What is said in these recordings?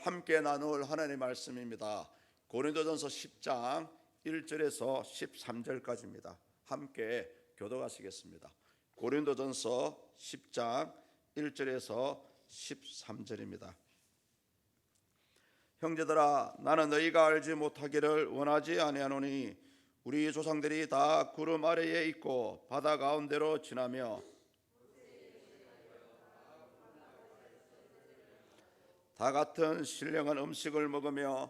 함께 나눌 하나님의 말씀입니다. 고린도전서 10장 1절에서 13절까지입니다. 함께 교독하시겠습니다. 고린도전서 10장 1절에서 13절입니다. 형제들아, 나는 너희가 알지 못하기를 원하지 아니하노니 우리 조상들이 다 구름 아래에 있고 바다 가운데로 지나며 다 같은 신령한 음식을 먹으며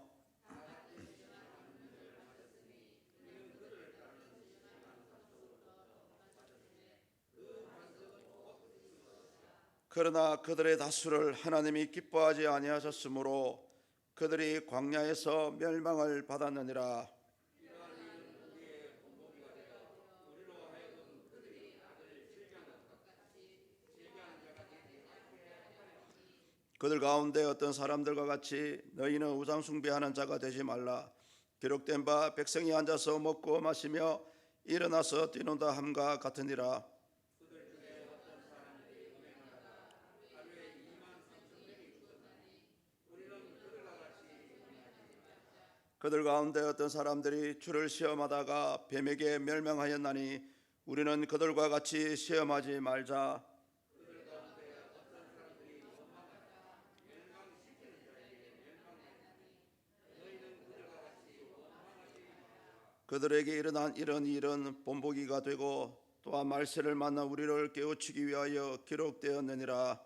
그러나 그들의 다수를 하나님이 기뻐하지 아니하셨으므로 그들이 광야에서 멸망을 받았느니라. 그들 가운데 어떤 사람들과 같이 너희는 우상 숭배하는 자가 되지 말라. 기록된 바 백성이 앉아서 먹고 마시며 일어나서 뛰논다 함과 같으니라. 그들 가운데 어떤 사람들이 주를 시험하다가 뱀에게 멸망하였나니 우리는 그들과 같이 시험하지 말자. 그들에게 일어난 이런 일은 본보기가 되고 또한 말세를 만나 우리를 깨우치기 위하여 기록되었느니라.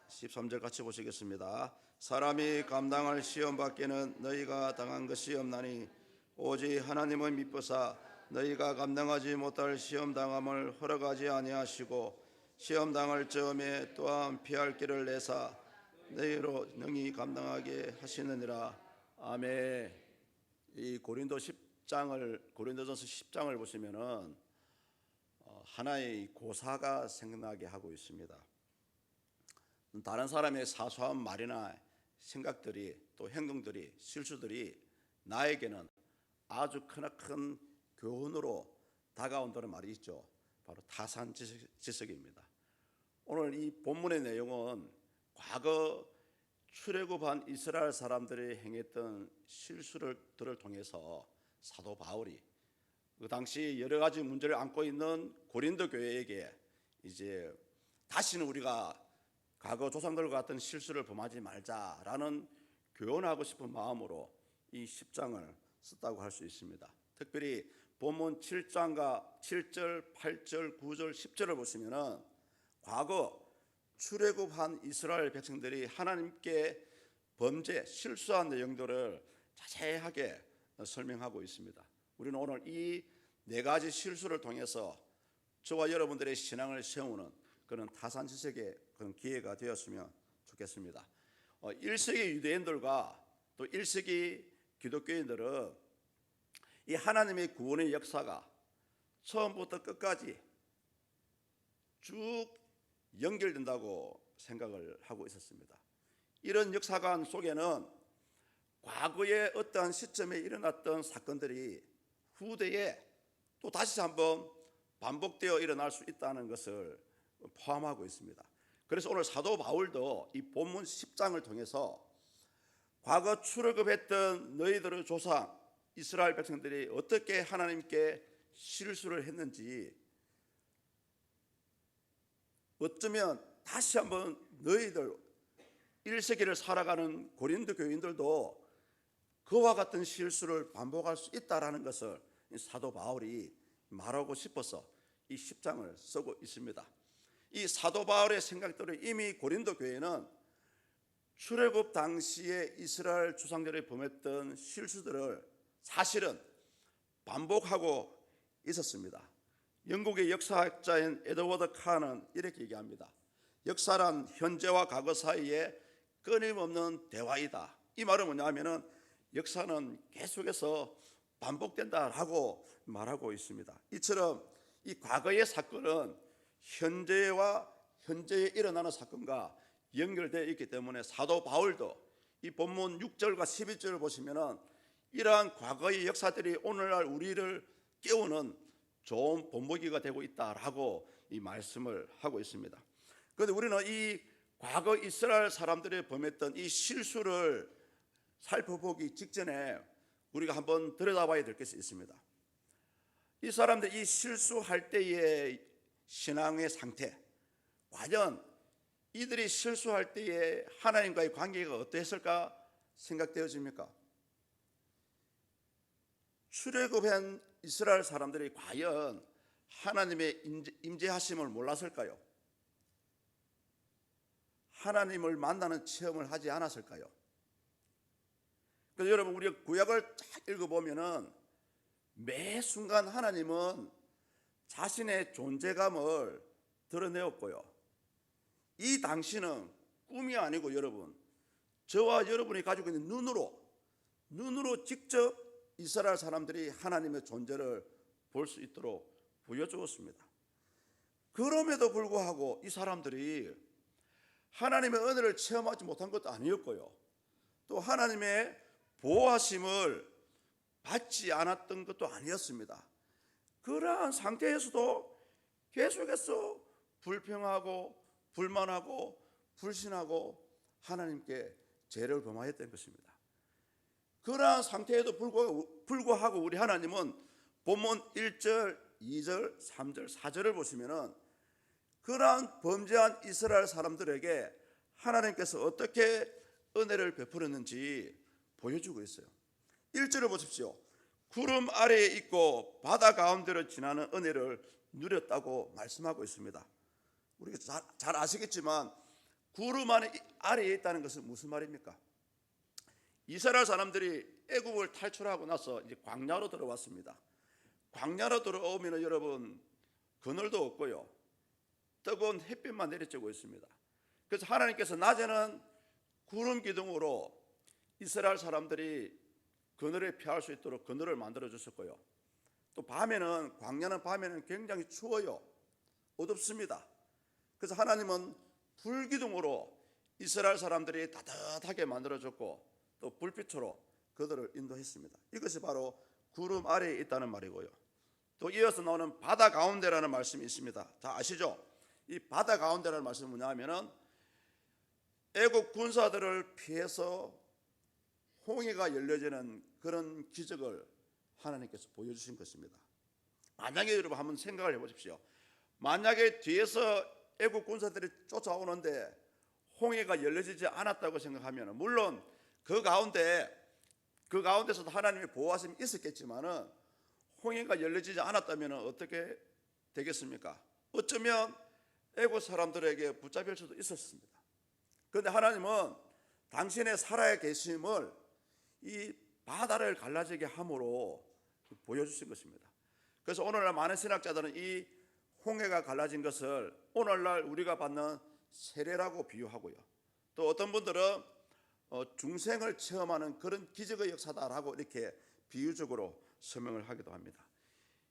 13절 같이 보시겠습니다. 사람이 감당할 시험 밖에는 너희가 당한 것이 없나니 오직 하나님은 미쁘사 너희가 감당하지 못할 시험 당함을 허락하지 아니하시고 시험 당할 즈음에 또한 피할 길을 내사 너희로 능히 감당하게 하시느니라. 아멘. 이 고린도전서 10장을 보시면은 하나의 고사가 생각나게 하고 있습니다. 다른 사람의 사소한 말이나 생각들이 또 행동들이 실수들이 나에게는 아주 크나큰 교훈으로 다가온다는 말이 있죠. 바로 타산지석입니다. 오늘 이 본문의 내용은 과거 출애굽한 이스라엘 사람들이 행했던 실수들을 통해서 사도 바울이 그 당시 여러 가지 문제를 안고 있는 고린도 교회에게 이제 다시는 우리가 과거 조상들과 같은 실수를 범하지 말자라는 교훈하고 싶은 마음으로 이 10장을 썼다고 할 수 있습니다. 특별히 본문 7장과 7절, 8절, 9절, 10절을 보시면은 과거 출애굽한 이스라엘 백성들이 하나님께 범죄, 실수한 내용들을 자세하게 설명하고 있습니다. 우리는 오늘 이 네 가지 실수를 통해서 저와 여러분들의 신앙을 세우는 그런 타산지석의 그런 기회가 되었으면 좋겠습니다. 1세기 유대인들과 또 1세기 기독교인들은 이 하나님의 구원의 역사가 처음부터 끝까지 쭉 연결된다고 생각을 하고 있었습니다. 이런 역사관 속에는 과거의 어떠한 시점에 일어났던 사건들이 후대에 또 다시 한번 반복되어 일어날 수 있다는 것을 포함하고 있습니다. 그래서 오늘 사도 바울도 이 본문 10장을 통해서 과거 출애굽했던 너희들의 조상 이스라엘 백성들이 어떻게 하나님께 실수를 했는지 어쩌면 다시 한번 너희들 1세기를 살아가는 고린도 교인들도 그와 같은 실수를 반복할 수 있다라는 것을 사도 바울이 말하고 싶어서 이 10장을 쓰고 있습니다. 이 사도 바울의 생각대로 이미 고린도 교회는 출애굽 당시에 이스라엘 조상들이 범했던 실수들을 사실은 반복하고 있었습니다. 영국의 역사학자인 에드워드 카는 이렇게 얘기합니다. 역사란 현재와 과거 사이에 끊임없는 대화이다. 이 말은 뭐냐면은 역사는 계속해서 반복된다라고 말하고 있습니다. 이처럼 이 과거의 사건은 현재에 일어나는 사건과 연결되어 있기 때문에 사도 바울도 이 본문 6절과 11절을 보시면은 이러한 과거의 역사들이 오늘날 우리를 깨우는 좋은 본보기가 되고 있다라고 이 말씀을 하고 있습니다. 그런데 우리는 이 과거 이스라엘 사람들이 범했던 이 실수를 살펴보기 직전에 우리가 한번 들여다봐야 될 것이 있습니다. 이 사람들이 이 실수할 때의 신앙의 상태, 과연 이들이 실수할 때에 하나님과의 관계가 어땠을까 생각되어집니까? 출애굽한 이스라엘 사람들이 과연 하나님의 임재하심을 몰랐을까요? 하나님을 만나는 체험을 하지 않았을까요? 그래서 여러분, 우리가 구약을 쫙 읽어보면은 매 순간 하나님은 자신의 존재감을 드러내었고요. 이 당시는 꿈이 아니고 여러분, 저와 여러분이 가지고 있는 눈으로 직접 이스라엘 사람들이 하나님의 존재를 볼 수 있도록 보여주었습니다. 그럼에도 불구하고 이 사람들이 하나님의 은혜를 체험하지 못한 것도 아니었고요, 또 하나님의 보호하심을 받지 않았던 것도 아니었습니다. 그러한 상태에서도 계속해서 불평하고 불만하고 불신하고 하나님께 죄를 범하였던 것입니다. 그러한 상태에도 불구하고 우리 하나님은 본문 1절, 2절, 3절, 4절을 보시면은 그러한 범죄한 이스라엘 사람들에게 하나님께서 어떻게 은혜를 베풀었는지 보여주고 있어요. 1절을 보십시오. 구름 아래에 있고 바다 가운데로 지나는 은혜를 누렸다고 말씀하고 있습니다. 우리가 잘 아시겠지만 구름 아래에 있다는 것은 무슨 말입니까? 이스라엘 사람들이 애굽을 탈출하고 나서 이제 광야로 들어왔습니다. 광야로 들어오면 여러분, 그늘도 없고요, 뜨거운 햇빛만 내리쬐고 있습니다. 그래서 하나님께서 낮에는 구름 기둥으로 이스라엘 사람들이 그늘에 피할 수 있도록 그늘을 만들어 주셨고요, 또 광야는 밤에는 굉장히 추워요, 어둡습니다. 그래서 하나님은 불기둥으로 이스라엘 사람들이 따뜻하게 만들어줬고 또 불빛으로 그들을 인도했습니다. 이것이 바로 구름 아래에 있다는 말이고요. 또 이어서 나오는 바다 가운데라는 말씀이 있습니다. 다 아시죠? 이 바다 가운데라는 말씀은 뭐냐면은 애국 군사들을 피해서 홍해가 열려지는 그런 기적을 하나님께서 보여주신 것입니다. 만약에 여러분 한번 생각을 해보십시오. 만약에 뒤에서 애국 군사들이 쫓아오는데 홍해가 열려지지 않았다고 생각하면, 물론 그 가운데서도 하나님의 보호하심이 있었겠지만은 홍해가 열려지지 않았다면 어떻게 되겠습니까? 어쩌면 애국 사람들에게 붙잡힐 수도 있었습니다. 그런데 하나님은 당신의 살아 계심을 이 바다를 갈라지게 함으로 보여주신 것입니다. 그래서 오늘날 많은 신학자들은 이 홍해가 갈라진 것을 오늘날 우리가 받는 세례라고 비유하고요, 또 어떤 분들은 중생을 체험하는 그런 기적의 역사다라고 이렇게 비유적으로 설명을 하기도 합니다.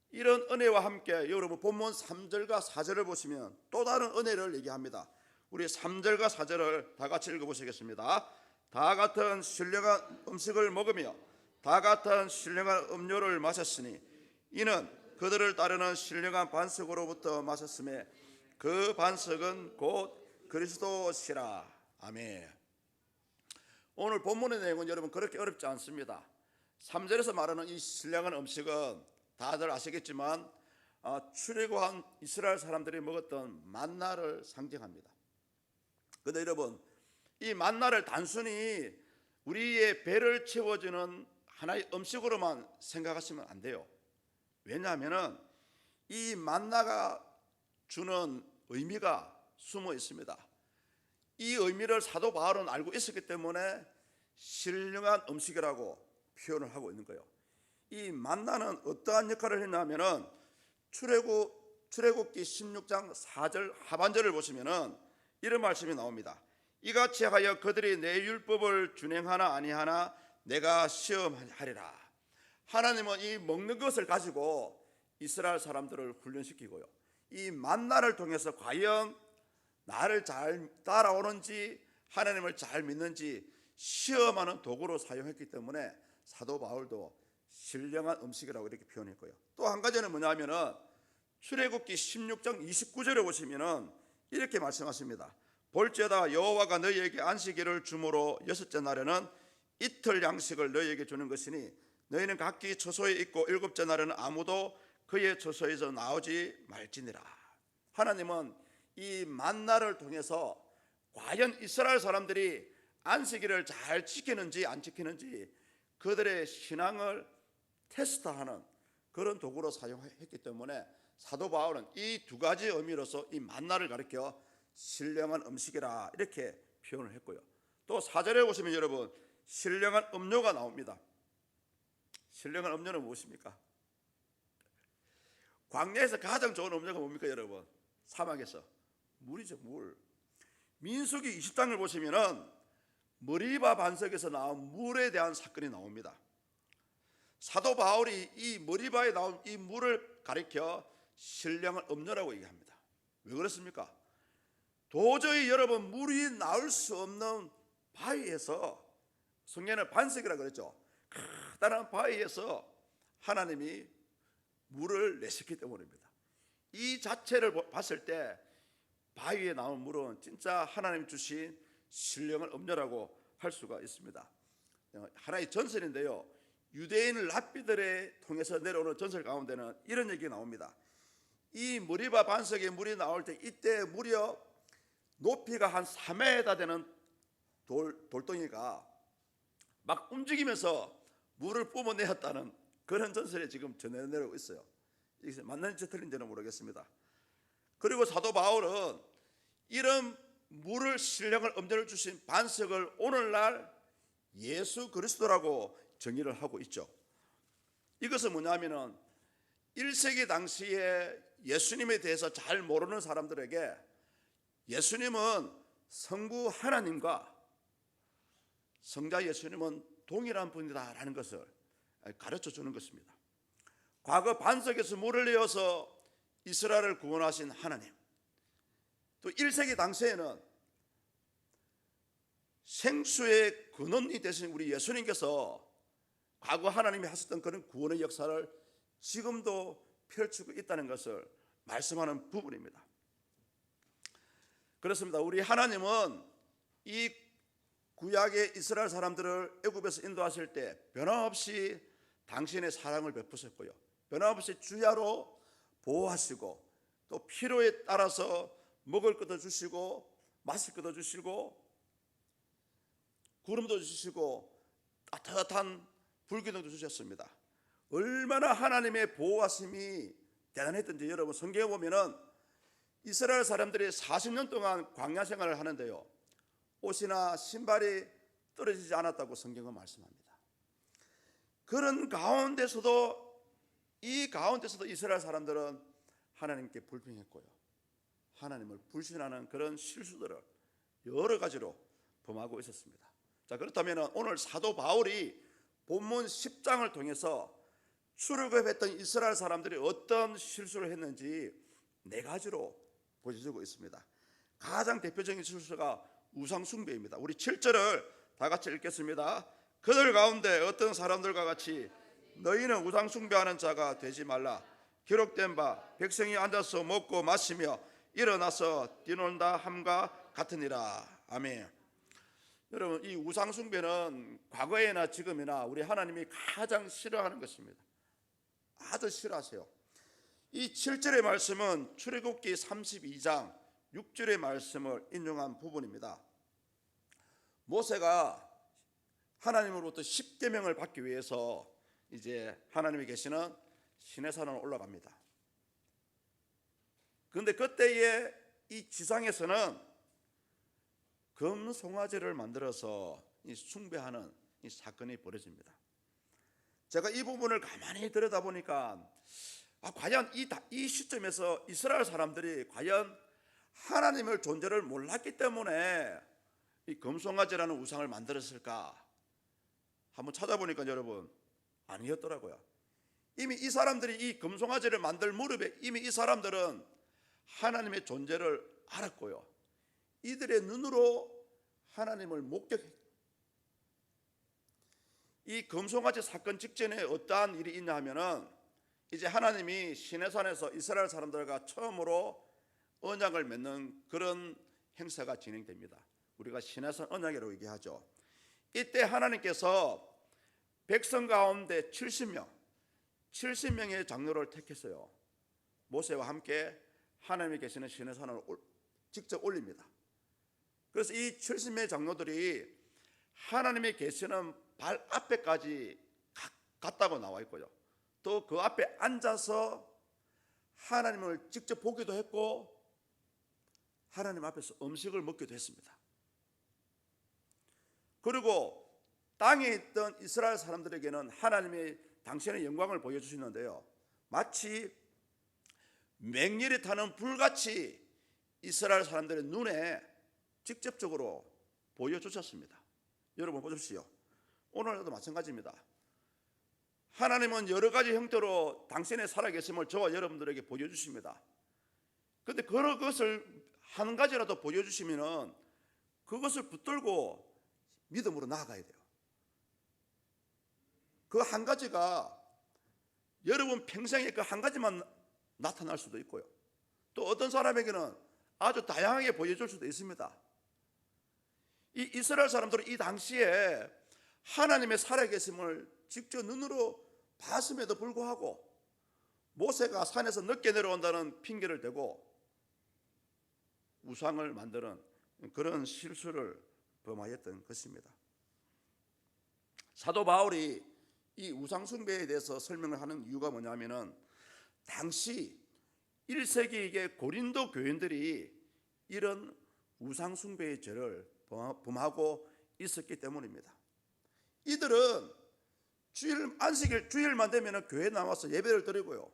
이런 은혜와 함께 여러분 본문 3절과 4절을 보시면 또 다른 은혜를 얘기합니다. 우리 3절과 4절을 다 같이 읽어보시겠습니다. 다 같은 신령한 음식을 먹으며 다 같은 신령한 음료를 마셨으니 이는 그들을 따르는 신령한 반석으로부터 마셨음에 그 반석은 곧 그리스도시라. 아멘. 오늘 본문의 내용은 여러분 그렇게 어렵지 않습니다. 3절에서 말하는 이 신령한 음식은 다들 아시겠지만 출애굽한 이스라엘 사람들이 먹었던 만나를 상징합니다. 그런데 여러분, 이 만나를 단순히 우리의 배를 채워주는 하나의 음식으로만 생각하시면 안 돼요. 왜냐하면 이 만나가 주는 의미가 숨어 있습니다. 이 의미를 사도 바울은 알고 있었기 때문에 신령한 음식이라고 표현을 하고 있는 거예요. 이 만나는 어떠한 역할을 했냐면은 출애굽기 16장 4절 하반절을 보시면은 이런 말씀이 나옵니다. 이같이 하여 그들이 내 율법을 준행하나 아니하나 내가 시험하리라. 하나님은 이 먹는 것을 가지고 이스라엘 사람들을 훈련시키고요, 이 만나를 통해서 과연 나를 잘 따라오는지 하나님을 잘 믿는지 시험하는 도구로 사용했기 때문에 사도 바울도 신령한 음식이라고 이렇게 표현했고요. 또 한 가지는 뭐냐면은 출애굽기 16장 29절에 보시면은 이렇게 말씀하십니다. 볼지어다 여호와가 너희에게 안식일을 주므로 여섯째 날에는 이틀 양식을 너희에게 주는 것이니 너희는 각기 처소에 있고 일곱째 날에는 아무도 그의 처소에서 나오지 말지니라. 하나님은 이 만나를 통해서 과연 이스라엘 사람들이 안식일을 잘 지키는지 안 지키는지 그들의 신앙을 테스트하는 그런 도구로 사용했기 때문에 사도 바울은 이 두 가지 의미로서 이 만나를 가리켜 신령한 음식이라 이렇게 표현을 했고요. 또 4절에 보시면 여러분 신령한 음료가 나옵니다. 신령한 음료는 무엇입니까? 광야에서 가장 좋은 음료가 뭡니까 여러분? 사막에서 물이죠, 물. 민수기 20장을 보시면은 머리바 반석에서 나온 물에 대한 사건이 나옵니다. 사도 바울이 이 머리바에 나온 이 물을 가리켜 신령한 음료라고 얘기합니다. 왜 그렇습니까? 도저히 여러분 물이 나올 수 없는 바위에서, 성경에는 반석이라고 그랬죠. 커다란 바위에서 하나님이 물을 내셨기 때문입니다. 이 자체를 봤을 때 바위에 나온 물은 진짜 하나님 주신 신령한 음료라고 할 수가 있습니다. 하나의 전설인데요, 유대인 랍비들에 통해서 내려오는 전설 가운데는 이런 얘기가 나옵니다. 이 머리바 반석에 물이 나올 때 이때 무려 높이가 한 3m 되는 돌덩이가 막 움직이면서 물을 뿜어내었다는 그런 전설이 지금 전해 내려오고 있어요. 이게 맞는지 틀린지는 모르겠습니다. 그리고 사도 바울은 이런 물을 신령을 음료를 주신 반석을 오늘날 예수 그리스도라고 정의를 하고 있죠. 이것은 뭐냐면은 1세기 당시에 예수님에 대해서 잘 모르는 사람들에게 예수님은 성부 하나님과 성자 예수님은 동일한 분이다라는 것을 가르쳐 주는 것입니다. 과거 반석에서 물을 내어서 이스라엘을 구원하신 하나님, 또 1세기 당시에는 생수의 근원이 되신 우리 예수님께서 과거 하나님이 하셨던 그런 구원의 역사를 지금도 펼치고 있다는 것을 말씀하는 부분입니다. 그렇습니다. 우리 하나님은 이 구약의 이스라엘 사람들을 애굽에서 인도하실 때 변함없이 당신의 사랑을 베푸셨고요, 변함없이 주야로 보호하시고 또 필요에 따라서 먹을 것도 주시고 마실 것도 주시고 구름도 주시고 따뜻한 불기둥도 주셨습니다. 얼마나 하나님의 보호하심이 대단했던지 여러분 성경에 보면은 이스라엘 사람들이 40년 동안 광야 생활을 하는데요, 옷이나 신발이 떨어지지 않았다고 성경은 말씀합니다. 그런 가운데서도 이스라엘 사람들은 하나님께 불평했고요, 하나님을 불신하는 그런 실수들을 여러 가지로 범하고 있었습니다. 자, 그렇다면 오늘 사도 바울이 본문 10장을 통해서 출애굽했던 이스라엘 사람들이 어떤 실수를 했는지 4가지로 보여주고 있습니다. 가장 대표적인 실수가 우상 숭배입니다. 우리 7절을 다 같이 읽겠습니다. 그들 가운데 어떤 사람들과 같이 너희는 우상 숭배하는 자가 되지 말라. 기록된 바 백성이 앉아서 먹고 마시며 일어나서 뛰논다 함과 같으니라. 아멘. 여러분, 이 우상 숭배는 과거에나 지금이나 우리 하나님이 가장 싫어하는 것입니다. 아주 싫어하세요. 이 7절의 말씀은 출애굽기 32장 6절의 말씀을 인용한 부분입니다. 모세가 하나님으로부터 십계명을 받기 위해서 이제 하나님이 계시는 시내산으로 올라갑니다. 그런데 그때에 이 지상에서는 금송아지를 만들어서 숭배하는 이 사건이 벌어집니다. 제가 이 부분을 가만히 들여다보니까 과연 이 시점에서 이스라엘 사람들이 과연 하나님의 존재를 몰랐기 때문에 이 금송아지라는 우상을 만들었을까? 한번 찾아보니까 여러분 아니었더라고요. 이미 이 사람들이 이 금송아지를 만들 무렵에 이미 이 사람들은 하나님의 존재를 알았고요, 이들의 눈으로 하나님을 목격했고, 이 금송아지 사건 직전에 어떠한 일이 있냐 하면은 이제 하나님이 시내산에서 이스라엘 사람들과 처음으로 언약을 맺는 그런 행사가 진행됩니다. 우리가 시내산 언약이라고 얘기하죠. 이때 하나님께서 백성 가운데 70명의 장로를 택했어요. 모세와 함께 하나님이 계시는 시내산을 직접 올립니다. 그래서 이 70명의 장로들이 하나님이 계시는 발 앞에까지 갔다고 나와 있고요. 또 그 앞에 앉아서 하나님을 직접 보기도 했고 하나님 앞에서 음식을 먹기도 했습니다. 그리고 땅에 있던 이스라엘 사람들에게는 하나님이 당신의 영광을 보여주시는데요, 마치 맹렬히 타는 불같이 이스라엘 사람들의 눈에 직접적으로 보여주셨습니다. 여러분 보십시오. 오늘도 마찬가지입니다. 하나님은 여러 가지 형태로 당신의 살아계심을 저와 여러분들에게 보여주십니다. 그런데 그것을 한 가지라도 보여주시면 그것을 붙들고 믿음으로 나아가야 돼요. 그 한 가지가 여러분 평생에 그 한 가지만 나타날 수도 있고요, 또 어떤 사람에게는 아주 다양하게 보여줄 수도 있습니다. 이 이스라엘 사람들은 이 당시에 하나님의 살아계심을 직접 눈으로 봤음에도 불구하고 모세가 산에서 늦게 내려온다는 핑계를 대고 우상을 만드는 그런 실수를 범하였던 것입니다. 사도 바울이 이 우상 숭배에 대해서 설명을 하는 이유가 뭐냐면은 당시 1세기의 고린도 교인들이 이런 우상 숭배의 죄를 범하고 있었기 때문입니다. 이들은 안식일 주일만 되면 교회에 나와서 예배를 드리고요,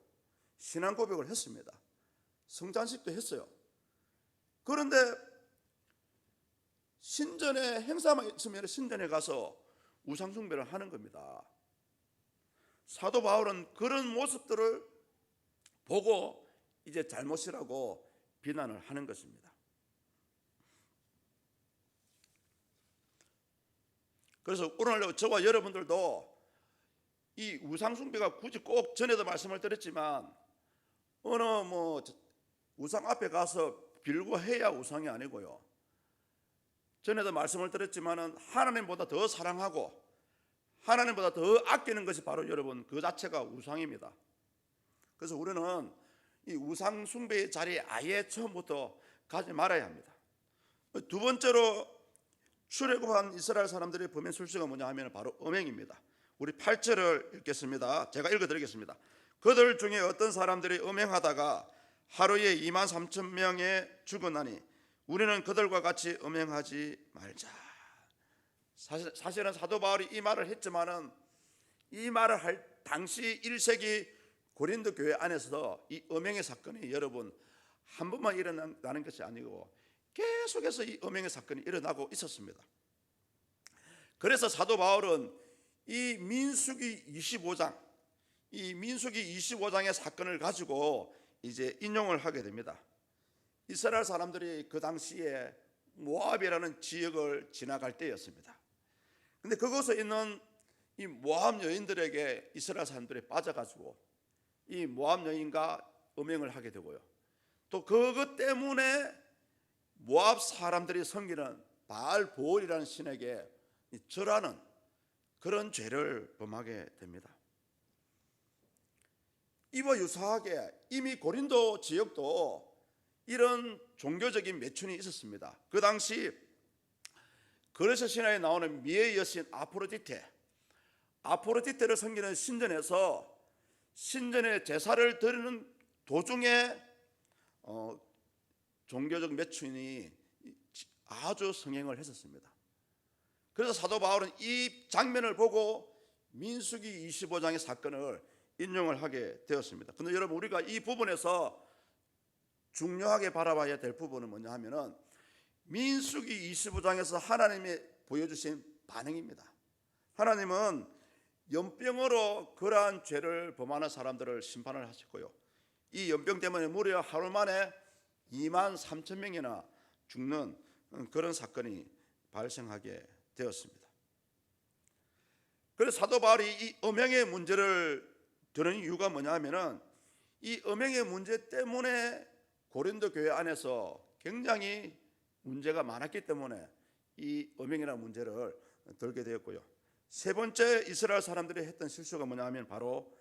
신앙 고백을 했습니다. 성찬식도 했어요. 그런데 신전에 행사만 있으면 신전에 가서 우상 숭배를 하는 겁니다. 사도 바울은 그런 모습들을 보고 이제 잘못이라고 비난을 하는 것입니다. 그래서 오늘 저와 여러분들도 이 우상 숭배가 굳이 꼭 전에도 말씀을 드렸지만 어느 우상 앞에 가서 빌고 해야 우상이 아니고요, 전에도 말씀을 드렸지만은 하나님보다 더 사랑하고 하나님보다 더 아끼는 것이 바로 여러분 그 자체가 우상입니다. 그래서 우리는 이 우상 숭배의 자리에 아예 처음부터 가지 말아야 합니다. 두 번째로 출애굽한 이스라엘 사람들이 범한 술수가 뭐냐 하면 바로 음행입니다. 우리 8절을 읽겠습니다. 제가 읽어드리겠습니다. 그들 중에 어떤 사람들이 음행하다가 하루에 23,000명에 죽었나니 우리는 그들과 같이 음행하지 말자. 사실은 사도 바울이 이 말을 했지만은 이 말을 할 당시 1세기 고린도 교회 안에서 이 음행의 사건이 여러분 한 번만 일어나는 것이 아니고 계속해서 이 음행의 사건이 일어나고 있었습니다. 그래서 사도 바울은 이 민수기 25장의 사건을 가지고 이제 인용을 하게 됩니다. 이스라엘 사람들이 그 당시에 모압이라는 지역을 지나갈 때였습니다. 근데 그곳에 있는 이 모압 여인들에게 이스라엘 사람들이 빠져가지고 이 모압 여인과 음행을 하게 되고요, 또 그것 때문에 모압 사람들이 섬기는 바알보올이라는 신에게 절하는 그런 죄를 범하게 됩니다. 이와 유사하게 이미 고린도 지역도 이런 종교적인 매춘이 있었습니다. 그 당시 그리스 신화에 나오는 미의 여신 아프로디테를 섬기는 신전에서 신전에 제사를 드리는 도중에 종교적 매춘이 아주 성행을 했었습니다. 그래서 사도 바울은 이 장면을 보고 민수기 25장의 사건을 인용을 하게 되었습니다. 그런데 여러분 우리가 이 부분에서 중요하게 바라봐야 될 부분은 뭐냐 하면은 민수기 25장에서 하나님이 보여주신 반응입니다. 하나님은 연병으로 그러한 죄를 범하는 사람들을 심판을 하셨고요, 이 연병 때문에 무려 하루 만에 23,000명이나 죽는 그런 사건이 발생하게 되었습니다. 그래서 사도 바울이 이 음행의 문제를 드는 이유가 뭐냐 하면은 이 음행의 문제 때문에 고린도 교회 안에서 굉장히 문제가 많았기 때문에 이 음행이라는 문제를 들게 되었고요. 세 번째 이스라엘 사람들이 했던 실수가 뭐냐면 바로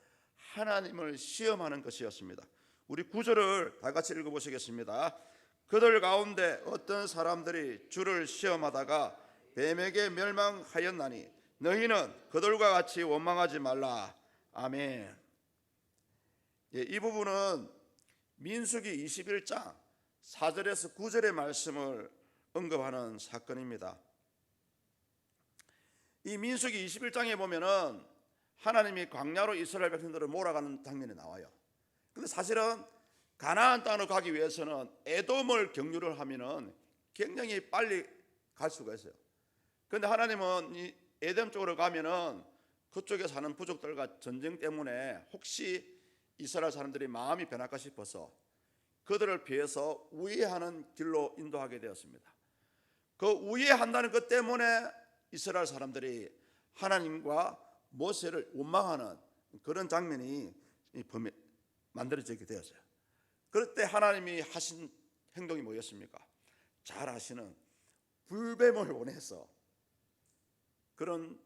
하나님을 시험하는 것이었습니다. 우리 9절을 다 같이 읽어보시겠습니다. 그들 가운데 어떤 사람들이 주를 시험하다가 뱀에게 멸망하였나니 너희는 그들과 같이 원망하지 말라. 아멘. 이 부분은 민수기 21장 4절에서 9절의 말씀을 언급하는 사건입니다. 이 민수기 21장에 보면은 하나님이 광야로 이스라엘 백성들을 몰아가는 장면이 나와요. 근데 사실은 가나안 땅으로 가기 위해서는 에돔을 경유를 하면은 굉장히 빨리 갈 수가 있어요. 그런데 하나님은 이 에돔 쪽으로 가면은 그쪽에 사는 부족들과 전쟁 때문에 혹시 이스라엘 사람들이 마음이 변할까 싶어서 그들을 피해서 우회하는 길로 인도하게 되었습니다. 그 우회한다는 것 때문에 이스라엘 사람들이 하나님과 모세를 원망하는 그런 장면이 만들어지게 되었어요. 그럴 때 하나님이 하신 행동이 뭐였습니까? 잘 아시는 불뱀을 원해서 그런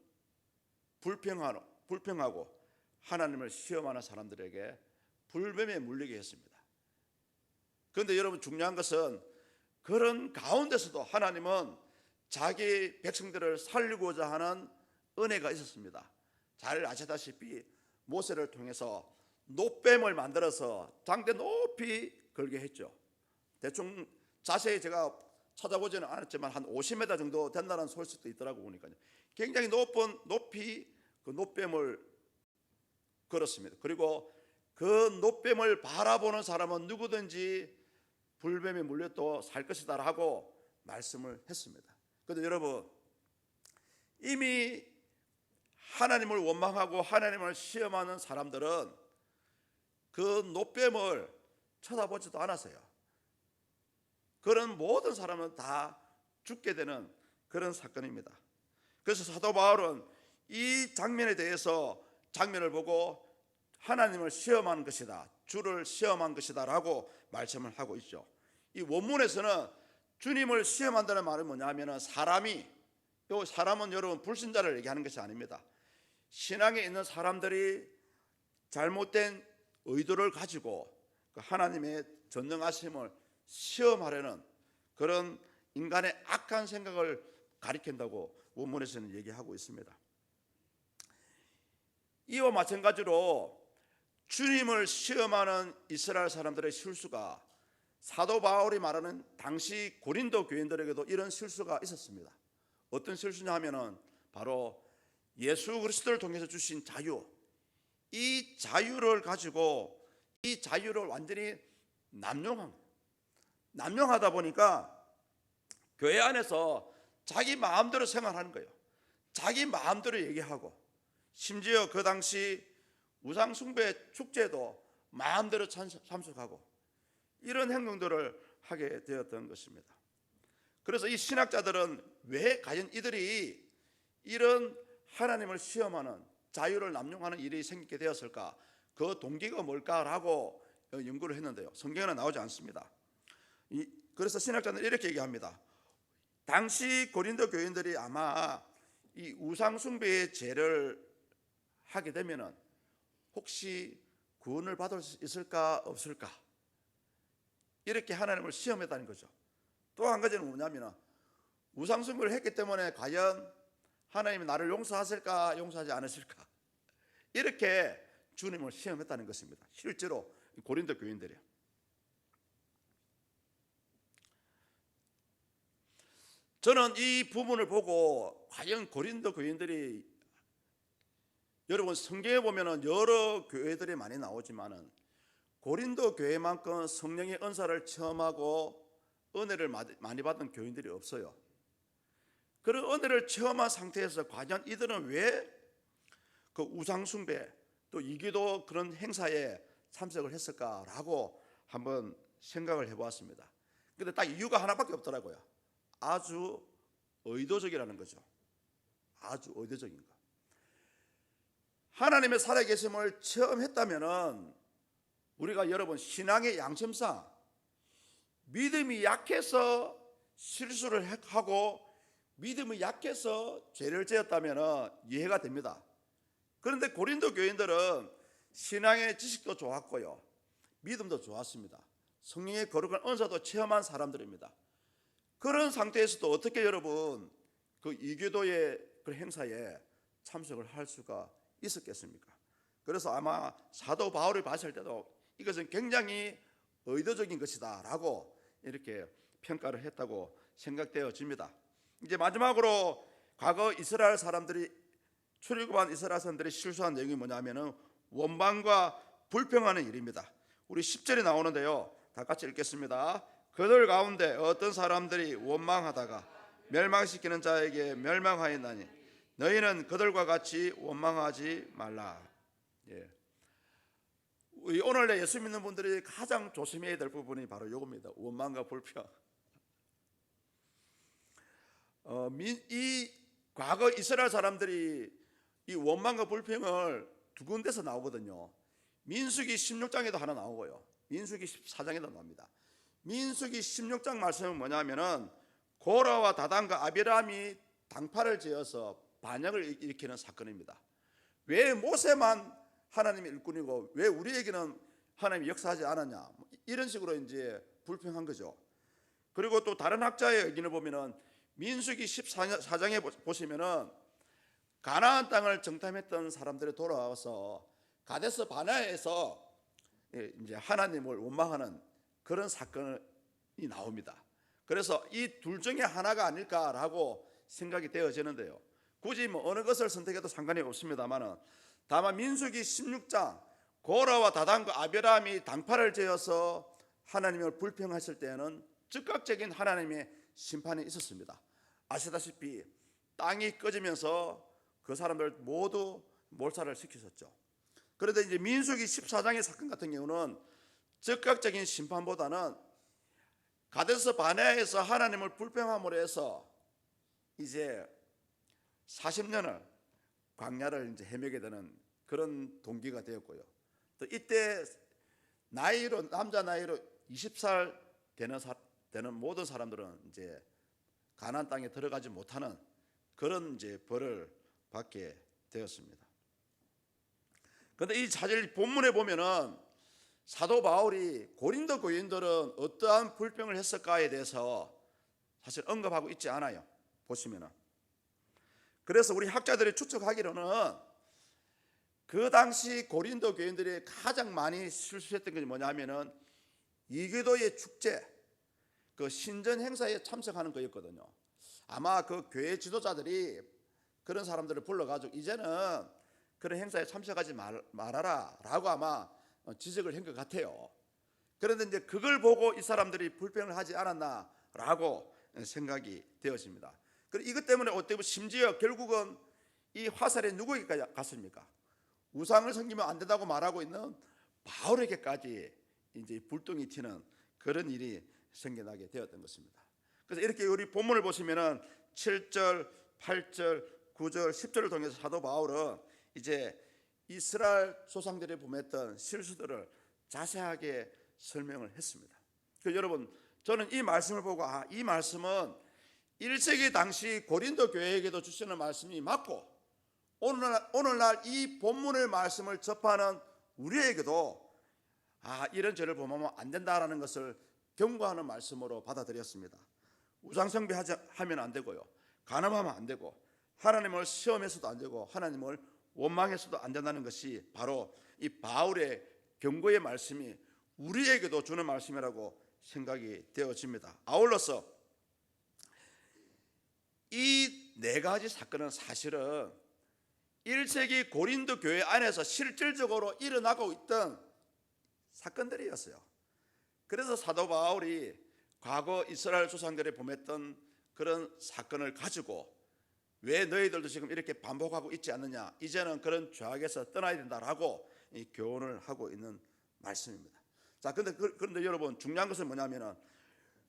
불평하고 하나님을 시험하는 사람들에게 불뱀에 물리게 했습니다. 그런데 여러분 중요한 것은 그런 가운데서도 하나님은 자기 백성들을 살리고자 하는 은혜가 있었습니다. 잘 아시다시피 모세를 통해서 놋뱀을 만들어서 장대 높이 걸게 했죠. 대충 자세히 제가 찾아보지는 않았지만 한 50m 정도 된다는 소식도 있더라고 보니까요. 굉장히 높이 그 놋뱀을 걸었습니다. 그리고 그 놋뱀을 바라보는 사람은 누구든지 불뱀에 물려도 살 것이다 라고 말씀을 했습니다. 그런데 여러분 이미 하나님을 원망하고 하나님을 시험하는 사람들은 그 놋뱀을 쳐다보지도 않았어요. 그런 모든 사람은 다 죽게 되는 그런 사건입니다. 그래서 사도 바울은 이 장면을 보고 하나님을 시험한 것이다, 주를 시험한 것이다 라고 말씀을 하고 있죠. 이 원문에서는 주님을 시험한다는 말은 뭐냐면 사람은 여러분 불신자를 얘기하는 것이 아닙니다. 신앙에 있는 사람들이 잘못된 의도를 가지고 하나님의 전능하심을 시험하려는 그런 인간의 악한 생각을 가리킨다고 원문에서는 얘기하고 있습니다. 이와 마찬가지로 주님을 시험하는 이스라엘 사람들의 실수가 사도 바울이 말하는 당시 고린도 교인들에게도 이런 실수가 있었습니다. 어떤 실수냐 하면은 바로 예수 그리스도를 통해서 주신 자유, 이 자유를 가지고 이 자유를 완전히 남용하다 보니까 교회 안에서 자기 마음대로 생활하는 거예요. 자기 마음대로 얘기하고 심지어 그 당시 우상숭배 축제도 마음대로 참석하고 이런 행동들을 하게 되었던 것입니다. 그래서 이 신학자들은 왜 과연 이들이 이런 하나님을 시험하는 자유를 남용하는 일이 생기게 되었을까? 그 동기가 뭘까라고 연구를 했는데요. 성경에는 나오지 않습니다. 그래서 신학자는 이렇게 얘기합니다. 당시 고린도 교인들이 아마 이 우상숭배의 죄를 하게 되면은 혹시 구원을 받을 수 있을까 없을까? 이렇게 하나님을 시험했다는 거죠. 또 한 가지는 뭐냐면 우상숭배를 했기 때문에 과연 하나님이 나를 용서하실까 용서하지 않으실까? 이렇게 주님을 시험했다는 것입니다. 실제로 고린도 교인들이요. 저는 이 부분을 보고 과연 고린도 교인들이, 여러분 성경에 보면은 여러 교회들이 많이 나오지만은 고린도 교회만큼 성령의 은사를 체험하고 은혜를 많이 받은 교인들이 없어요. 그런 은혜를 체험한 상태에서 과연 이들은 왜 그 우상숭배 또 이기도 그런 행사에 참석을 했을까라고 한번 생각을 해보았습니다. 근데 딱 이유가 하나밖에 없더라고요. 아주 의도적이라는 거죠. 아주 의도적인 거. 하나님의 살아계심을 체험했다면은 우리가 여러분 신앙의 양심상 믿음이 약해서 실수를 하고 믿음이 약해서 죄를 지었다면 이해가 됩니다. 그런데 고린도 교인들은 신앙의 지식도 좋았고요, 믿음도 좋았습니다. 성령의 거룩한 은사도 체험한 사람들입니다. 그런 상태에서도 어떻게 여러분 그 이교도의 그 행사에 참석을 할 수가 있었겠습니까? 그래서 아마 사도 바울이 봤을 때도 이것은 굉장히 의도적인 것이다 라고 이렇게 평가를 했다고 생각되어집니다. 이제 마지막으로 과거 이스라엘 사람들이 출애굽한 이스라엘 사람들이 실수한 내용이 뭐냐면은 원망과 불평하는 일입니다. 우리 10절에 나오는데요, 다 같이 읽겠습니다. 그들 가운데 어떤 사람들이 원망하다가 멸망시키는 자에게 멸망하였나니 너희는 그들과 같이 원망하지 말라. 예. 오늘 예수 믿는 분들이 가장 조심해야 될 부분이 바로 이겁니다. 원망과 불평. 이 과거 이스라엘 사람들이 이 원망과 불평을 두 군데서 나오거든요. 민수기 16장에도 하나 나오고요, 민수기 14장에도 나옵니다. 민수기 16장 말씀은 뭐냐면은 고라와 다단과 아비람이 당파를 지어서 반역을 일으키는 사건입니다. 왜 모세만 하나님의 일꾼이고 왜 우리에게는 하나님이 역사하지 않았냐, 이런 식으로 이제 불평한 거죠. 그리고 또 다른 학자의 의견을 보면은 민수기 14장에 보시면은 가나안 땅을 정탐했던 사람들이 돌아와서 가데스 바네아에서 이제 하나님을 원망하는 그런 사건이 나옵니다. 그래서 이 둘 중에 하나가 아닐까라고 생각이 되어지는데요, 굳이 뭐 어느 것을 선택해도 상관이 없습니다만은 다만 민수기 16장 고라와 다단과 아비람이 당파를 지어서 하나님을 불평했을 때에는 즉각적인 하나님의 심판이 있었습니다. 아시다시피 땅이 꺼지면서 그 사람들 모두 몰살을 시켰었죠. 그런데 이제 민수기 14장의 사건 같은 경우는 즉각적인 심판보다는 가데스 바네아에서 하나님을 불평함으로 해서 이제 40년을 광야를 이제 헤매게 되는 그런 동기가 되었고요, 또 이때 나이로 남자 나이로 20살 되는 모든 사람들은 이제 가나안 땅에 들어가지 못하는 그런 이제 벌을 받게 되었습니다. 그런데 이 사실 본문에 보면은 사도 바울이 고린도 교인들은 어떠한 불평을 했을까에 대해서 사실 언급하고 있지 않아요. 보시면은. 그래서 우리 학자들이 추측하기로는 그 당시 고린도 교인들이 가장 많이 실수했던 것이 뭐냐면은 이교도의 축제, 그 신전 행사에 참석하는 거였거든요. 아마 그 교회 지도자들이 그런 사람들을 불러가지고 이제는 그런 행사에 참석하지 말아라 라고 아마 지적을 한 것 같아요. 그런데 이제 그걸 보고 이 사람들이 불평을 하지 않았나 라고 생각이 되어집니다. 그리고 이것 때문에 어떻게 보면 심지어 결국은 이 화살이 누구에게 갔습니까? 우상을 섬기면 안 된다고 말하고 있는 바울에게까지 이제 불똥이 튀는 그런 일이 생겨나게 되었던 것입니다. 그래서 이렇게 우리 본문을 보시면은 7절, 8절, 9절, 10절을 통해서 사도 바울은 이제 이스라엘 조상들이 범했던 실수들을 자세하게 설명을 했습니다. 그래서 여러분, 저는 이 말씀을 보고 이 말씀은 1세기 당시 고린도 교회에게도 주시는 말씀이 맞고 오늘날 이 본문의 말씀을 접하는 우리에게도 이런 죄를 범하면 안 된다라는 것을 경고하는 말씀으로 받아들였습니다. 우상숭배하면 안 되고요, 간음하면 안 되고, 하나님을 시험해서도 안 되고, 하나님을 원망해서도 안 된다는 것이 바로 이 바울의 경고의 말씀이 우리에게도 주는 말씀이라고 생각이 되어집니다. 아울러서 이 네 가지 사건은 사실은 1세기 고린도 교회 안에서 실질적으로 일어나고 있던 사건들이었어요. 그래서 사도 바울이 과거 이스라엘 조상들이 범했던 그런 사건을 가지고 왜 너희들도 지금 이렇게 반복하고 있지 않느냐, 이제는 그런 죄악에서 떠나야 된다라고 이 교훈을 하고 있는 말씀입니다. 자, 그런데 여러분, 중요한 것은 뭐냐면은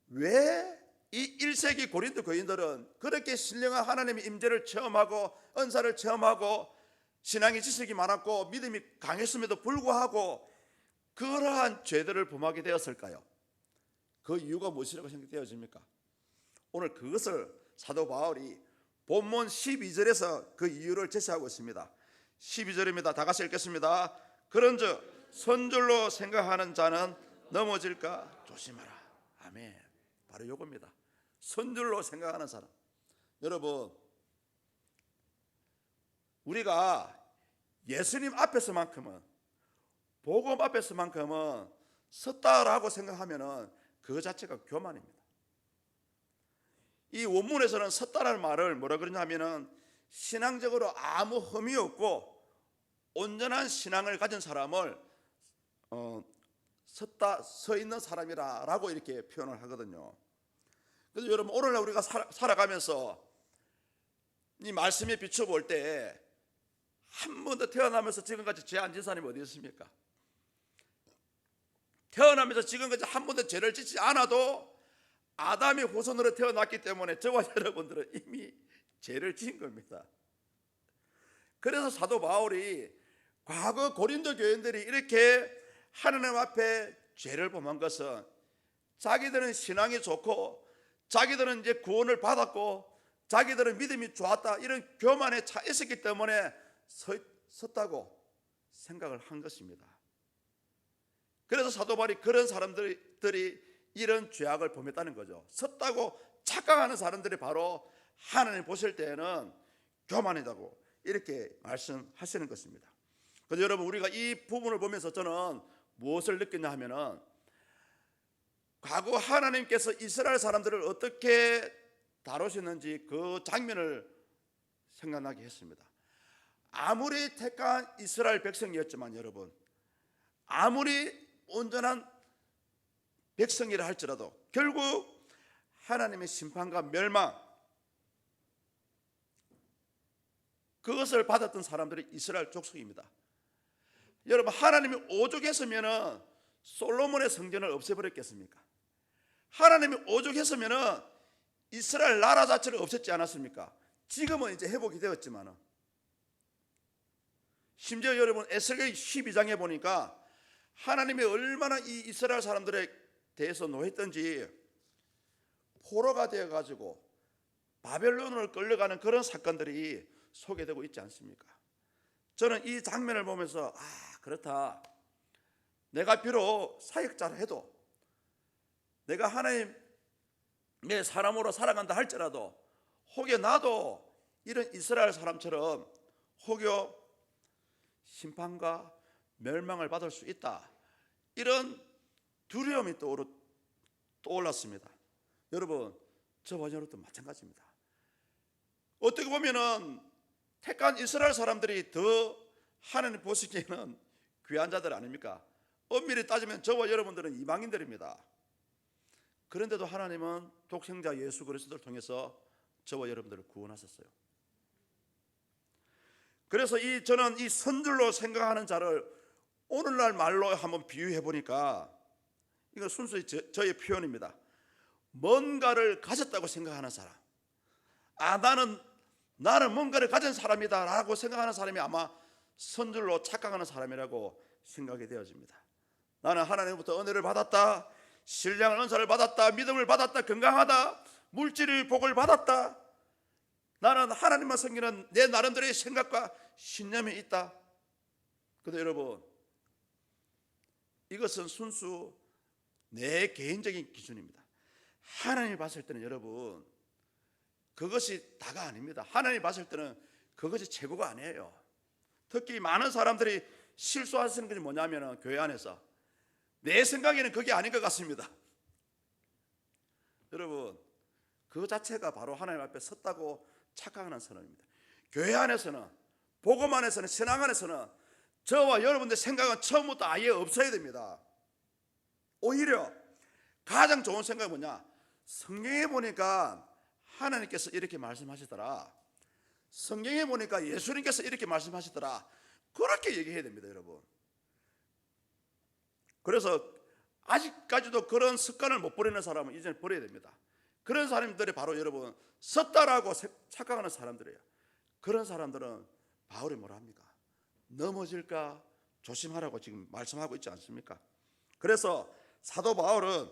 왜 이 1세기 고린도 교인들은 그렇게 신령한 하나님의 임재를 체험하고 은사를 체험하고 신앙의 지식이 많았고 믿음이 강했음에도 불구하고 그러한 죄들을 범하게 되었을까요? 그 이유가 무엇이라고 생각되어집니까? 오늘 그것을 사도 바울이 본문 12절에서 그 이유를 제시하고 있습니다. 12절입니다. 다 같이 읽겠습니다. 그런즉 선줄로 생각하는 자는 넘어질까 조심하라. 아멘. 바로 이겁니다. 선줄로 생각하는 사람. 여러분, 우리가 예수님 앞에서만큼은, 복음 앞에서만큼은 섰다라고 생각하면은 그 자체가 교만입니다. 이 원문에서는 섰다라는 말을 뭐라 그러냐면은 신앙적으로 아무 흠이 없고 온전한 신앙을 가진 사람을 서 있는 사람이라고 이렇게 표현을 하거든요. 그래서 여러분, 오늘날 우리가 살아가면서 이 말씀에 비춰볼 때 한 번도 태어나면서 지금까지 죄 안 진 사람이 어디 있습니까? 태어나면서 지금까지 한 번도 죄를 짓지 않아도 아담의 후손으로 태어났기 때문에 저와 여러분들은 이미 죄를 지은 겁니다. 그래서 사도 바울이 과거 고린도 교인들이 이렇게 하나님 앞에 죄를 범한 것은 자기들은 신앙이 좋고 자기들은 이제 구원을 받았고 자기들은 믿음이 좋았다, 이런 교만에 차 있었기 때문에 섰다고 생각을 한 것입니다. 그래서 사도 바울이 그런 사람들이 이런 죄악을 범했다는 거죠. 섰다고 착각하는 사람들이 바로 하나님 보실 때에는 교만이라고 이렇게 말씀하시는 것입니다. 그래서 여러분, 우리가 이 부분을 보면서 저는 무엇을 느꼈냐 하면은, 과거 하나님께서 이스라엘 사람들을 어떻게 다루셨는지 그 장면을 생각나게 했습니다. 아무리 택한 이스라엘 백성이었지만 여러분, 아무리 온전한 백성이라 할지라도 결국 하나님의 심판과 멸망, 그것을 받았던 사람들이 이스라엘 족속입니다. 여러분, 하나님이 오죽했으면 솔로몬의 성전을 없애버렸겠습니까? 하나님이 오죽했으면 이스라엘 나라 자체를 없앴지 않았습니까? 지금은 이제 회복이 되었지만, 심지어 여러분 에스겔 12장에 보니까 하나님이 얼마나 이 이스라엘 사람들에 대해서 노했던지, 포로가 되어가지고 바벨론으로 끌려가는 그런 사건들이 소개되고 있지 않습니까? 저는 이 장면을 보면서 그렇다, 내가 비록 사역자를 해도, 내가 하나님의 사람으로 살아간다 할지라도 혹여 나도 이런 이스라엘 사람처럼 혹여 심판과 멸망을 받을 수 있다, 이런 두려움이 떠올랐습니다. 여러분, 저와 여러분도 마찬가지입니다. 어떻게 보면은 택한 이스라엘 사람들이 더 하나님 보시기에는 귀한 자들 아닙니까? 엄밀히 따지면 저와 여러분들은 이방인들입니다. 그런데도 하나님은 독생자 예수 그리스도를 통해서 저와 여러분들을 구원하셨어요. 그래서 저는 이 선줄로 생각하는 자를 오늘날 말로 한번 비유해 보니까, 이건 순수히 저의 표현입니다. 뭔가를 가졌다고 생각하는 사람, 나는 뭔가를 가진 사람이다 라고 생각하는 사람이 아마 선줄로 착각하는 사람이라고 생각이 되어집니다. 나는 하나님부터 은혜를 받았다, 신령한 은사를 받았다, 믿음을 받았다, 건강하다, 물질의 복을 받았다, 나는 하나님만 섬기는 내 나름대로의 생각과 신념이 있다. 그런데 여러분, 이것은 순수 내 개인적인 기준입니다. 하나님이 봤을 때는 여러분, 그것이 다가 아닙니다. 하나님이 봤을 때는 그것이 최고가 아니에요. 특히 많은 사람들이 실수하시는 것이 뭐냐면, 교회 안에서 내 생각에는 그게 아닌 것 같습니다. 여러분, 그 자체가 바로 하나님 앞에 섰다고 착각하는 사람입니다. 교회 안에서는, 복음 안에서는, 신앙 안에서는 저와 여러분들 생각은 처음부터 아예 없어야 됩니다. 오히려 가장 좋은 생각이 뭐냐, 성경에 보니까 하나님께서 이렇게 말씀하시더라, 성경에 보니까 예수님께서 이렇게 말씀하시더라, 그렇게 얘기해야 됩니다. 여러분, 그래서 아직까지도 그런 습관을 못 버리는 사람은 이제 버려야 됩니다. 그런 사람들이 바로 여러분 섰다라고 착각하는 사람들이에요. 그런 사람들은 바울이 뭐라 합니까? 넘어질까 조심하라고 지금 말씀하고 있지 않습니까? 그래서 사도 바울은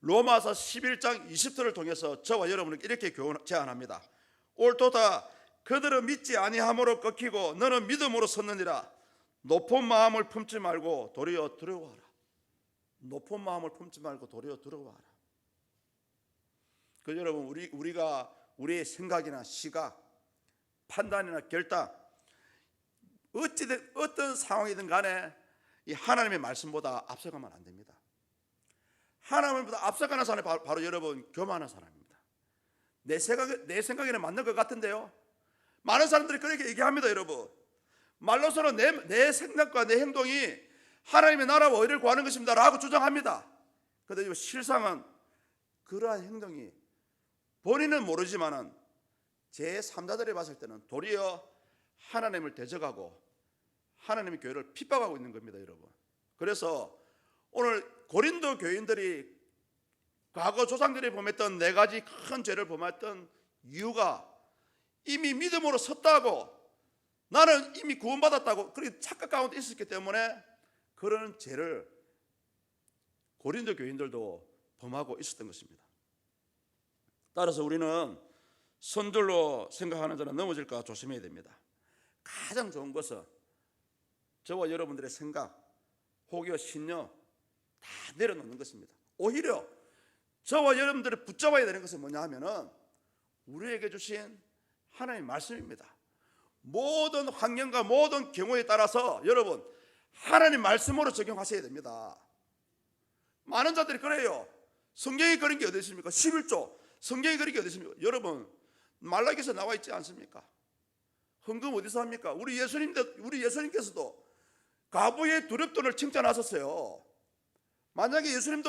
로마서 11장 20절을 통해서 저와 여러분에게 이렇게 제안합니다. 옳도다. 그들은 믿지 아니함으로 꺾이고 너는 믿음으로 섰느니라. 높은 마음을 품지 말고 도리어 두려워하라. 높은 마음을 품지 말고 도리어 두려워하라. 그 여러분, 우리가 우리의 생각이나 시각, 판단이나 결단, 어찌된 어떤 상황이든 간에 이 하나님의 말씀보다 앞서가면 안 됩니다. 하나님보다 앞서가는 사람이 바로 여러분 교만한 사람입니다. 내 생각에는 맞는 것 같은데요. 많은 사람들이 그렇게 얘기합니다. 여러분, 말로서는 내 생각과 내 행동이 하나님의 나라와 의를 구하는 것입니다 라고 주장합니다. 그런데 실상은 그러한 행동이 본인은 모르지만은 제3자들이 봤을 때는 도리어 하나님을 대적하고 하나님의 교회를 핍박하고 있는 겁니다. 여러분, 그래서 오늘 고린도 교인들이 과거 조상들이 범했던 4가지 큰 죄를 범했던 이유가 이미 믿음으로 섰다고, 나는 이미 구원받았다고 그렇게 착각 가운데 있었기 때문에 그런 죄를 고린도 교인들도 범하고 있었던 것입니다. 따라서 우리는 선줄로 생각하는 자는 넘어질까 조심해야 됩니다. 가장 좋은 것은 저와 여러분들의 생각, 혹여 신념 다 내려놓는 것입니다. 오히려 저와 여러분들이 붙잡아야 되는 것은 뭐냐 하면은 우리에게 주신 하나님의 말씀입니다. 모든 환경과 모든 경우에 따라서 여러분 하나님 말씀으로 적용하셔야 됩니다. 많은 자들이 그래요. 성경에 그런 게 어디 있습니까? 11조 성경에 그런 게 어디 있습니까? 여러분, 말라기에서 나와 있지 않습니까? 헌금 어디서 합니까? 우리 예수님께서도 가부의 두렵돈을 칭찬하셨어요. 만약에 예수님도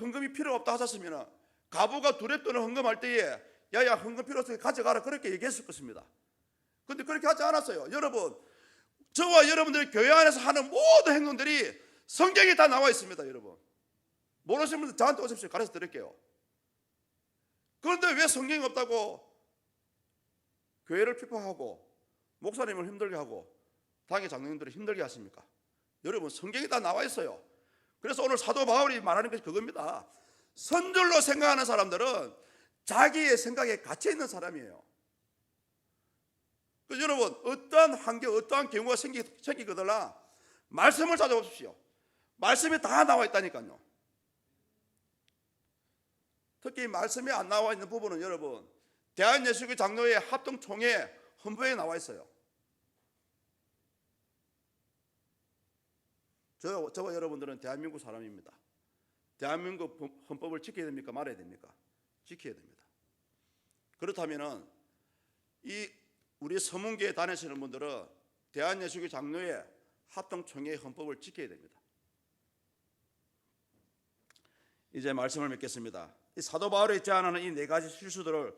헌금이 필요 없다 하셨으면 가부가 두렵돈을 헌금할 때에 야야 헌금 필요 없으니 가져가라 그렇게 얘기했을 것입니다. 그런데 그렇게 하지 않았어요. 여러분, 저와 여러분들이 교회 안에서 하는 모든 행동들이 성경에 다 나와 있습니다. 여러분, 모르시는 분들 저한테 오십시오. 가르쳐 드릴게요. 그런데 왜 성경이 없다고 교회를 핍박하고 목사님을 힘들게 하고 당의 장로님들을 힘들게 하십니까? 여러분, 성경이 다 나와 있어요. 그래서 오늘 사도 바울이 말하는 것이 그겁니다. 선줄로 생각하는 사람들은 자기의 생각에 갇혀 있는 사람이에요. 그래서 여러분, 어떠한 환경, 어떠한 경우가 생기거나 말씀을 찾아보십시오. 말씀이 다 나와 있다니까요. 특히 말씀이 안 나와 있는 부분은 여러분 대한예수교 장로회 합동총회 헌법에 나와 있어요. 저와 여러분들은 대한민국 사람입니다. 대한민국 헌법을 지켜야 됩니까? 말아야 됩니까? 지켜야 됩니다. 그렇다면은 이 우리 서문교에 다니시는 분들은 대한예수교 장로회 합동총회 헌법을 지켜야 됩니다. 이제 말씀을 맺겠습니다. 이 사도 바울이 제안하는 이 4가지 실수들을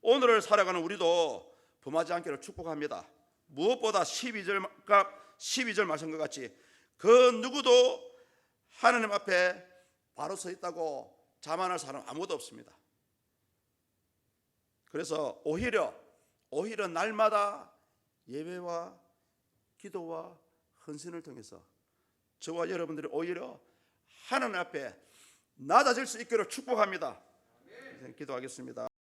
오늘을 살아가는 우리도 범하지 않기를 축복합니다. 무엇보다 12절 말씀과 같이 그 누구도 하나님 앞에 바로 서 있다고 자만할 사람 아무도 없습니다. 그래서 오히려 날마다 예배와 기도와 헌신을 통해서 저와 여러분들이 오히려 하나님 앞에 낮아질 수 있기를 축복합니다. 기도하겠습니다.